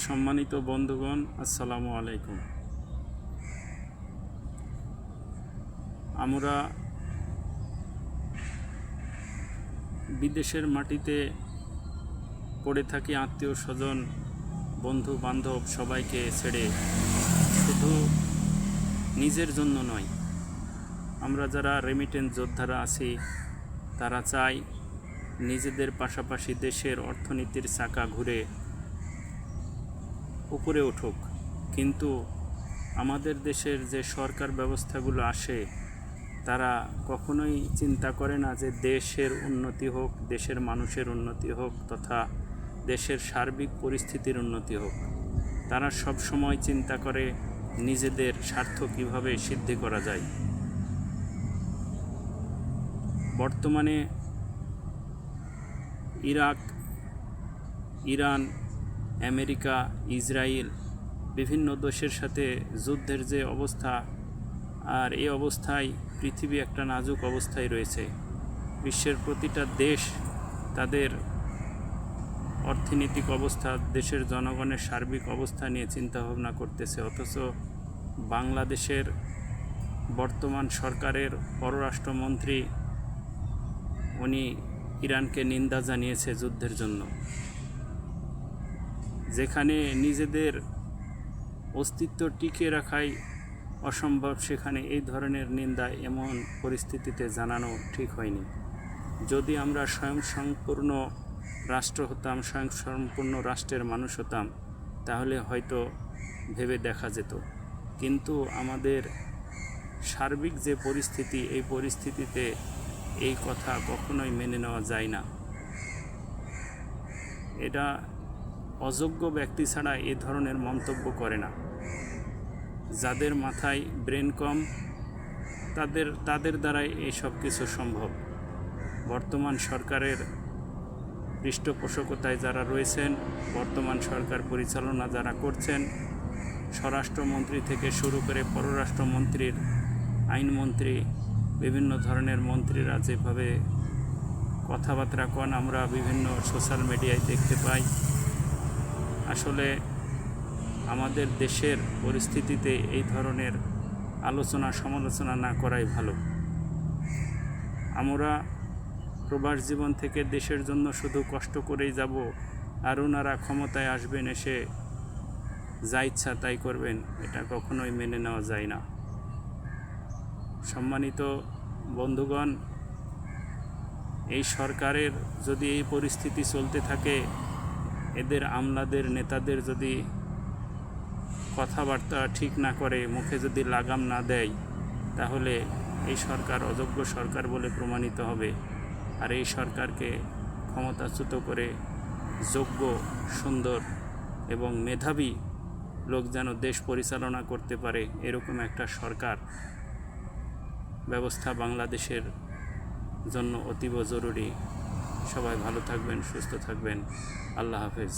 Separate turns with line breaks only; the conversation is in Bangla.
সম্মানিত বন্ধুগণ, আসসালামু আলাইকুম। আমরা বিদেশের মাটিতে পড়ে থাকি আত্মীয় স্বজন, বন্ধু বান্ধব সবাইকে ছেড়ে, শুধু নিজের জন্য নয়। আমরা যারা রেমিটেন্স যোদ্ধারা আছি তারা চাই নিজেদের পাশাপাশি দেশের অর্থনীতির চাকা ঘুরে উপরে উঠুক, কিন্তু আমাদের দেশের যে সরকার ব্যবস্থাগুলো আসে তারা কখনোই চিন্তা করে না যে দেশের উন্নতি হোক, দেশের মানুষের উন্নতি হোক, তথা দেশের সার্বিক পরিস্থিতির উন্নতি হোক। তারা সব সময় চিন্তা করে নিজেদের স্বার্থ কীভাবে সিদ্ধি করা যায়। বর্তমানে ইরাক, ইরান, আমেরিকা, ইসরায়েল বিভিন্ন দেশের সাথে যুদ্ধের যে অবস্থা, আর এই অবস্থায় পৃথিবী একটা নাজুক অবস্থায় রয়েছে। বিশ্বের প্রতিটা দেশ তাদের অর্থনৈতিক অবস্থা, দেশের জনগণের সার্বিক অবস্থা নিয়ে চিন্তাভাবনা করতেছে, অথচ বাংলাদেশের বর্তমান সরকারের পররাষ্ট্রমন্ত্রী উনি ইরানকে নিন্দা জানিয়েছে যুদ্ধের জন্য। যেখানে নিজেদের অস্তিত্ব টিকিয়ে রাখাই অসম্ভব, সেখানে এই ধরনের নিন্দা এমন পরিস্থিতিতে জানানো ঠিক হয়নি। যদি আমরা স্বয়ংসম্পূর্ণ রাষ্ট্র হতাম, স্বয়ংসম্পূর্ণ রাষ্ট্রের মানুষ হতাম, তাহলে হয়তো ভেবে দেখা যেত। কিন্তু আমাদের সার্বিক যে পরিস্থিতি, এই পরিস্থিতিতে এই কথা কখনোই মেনে নেওয়া যায় না। এটা অযোগ্য ব্যক্তি ছাড়া এ ধরনের মন্তব্য করে না। যাদের মাথায় ব্রেন কম তাদের দ্বারাই এসব কিছু সম্ভব। বর্তমান সরকারের পৃষ্ঠপোষকতায় যারা রয়েছেন, বর্তমান সরকার পরিচালনা যারা করছেন, স্বরাষ্ট্রমন্ত্রী থেকে শুরু করে পররাষ্ট্রমন্ত্রীর, আইনমন্ত্রী, বিভিন্ন ধরনের মন্ত্রীরা যেভাবে কথাবার্তা কন আমরা বিভিন্ন সোশ্যাল মিডিয়ায় দেখতে পাই, আসলে আমাদের দেশের পরিস্থিতিতে এই ধরনের আলোচনা সমালোচনা না করাই ভালো। আমরা প্রবাস জীবন থেকে দেশের জন্য শুধু কষ্ট করেই যাব, আর ওনারা ক্ষমতায় আসবেন, এসে যা ইচ্ছা তাই করবেন, এটা কখনোই মেনে নেওয়া যায় না। সম্মানিত বন্ধুগণ, এই সরকারের যদি এই পরিস্থিতি চলতে থাকে, এদের আমলাদের, নেতাদের যদি কথাবার্তা ঠিক না করে, মুখে যদি লাগাম না দেয়, তাহলে এই সরকার অযোগ্য সরকার বলে প্রমাণিত হবে। আর এই সরকারকে ক্ষমতাচ্যুত করে যোগ্য, সুন্দর এবং মেধাবী লোক যেন দেশ পরিচালনা করতে পারে, এরকম একটা সরকার ব্যবস্থা বাংলাদেশের জন্য অতীব জরুরি। সবাই ভালো থাকবেন, সুস্থ থাকবেন। আল্লাহ হাফেজ।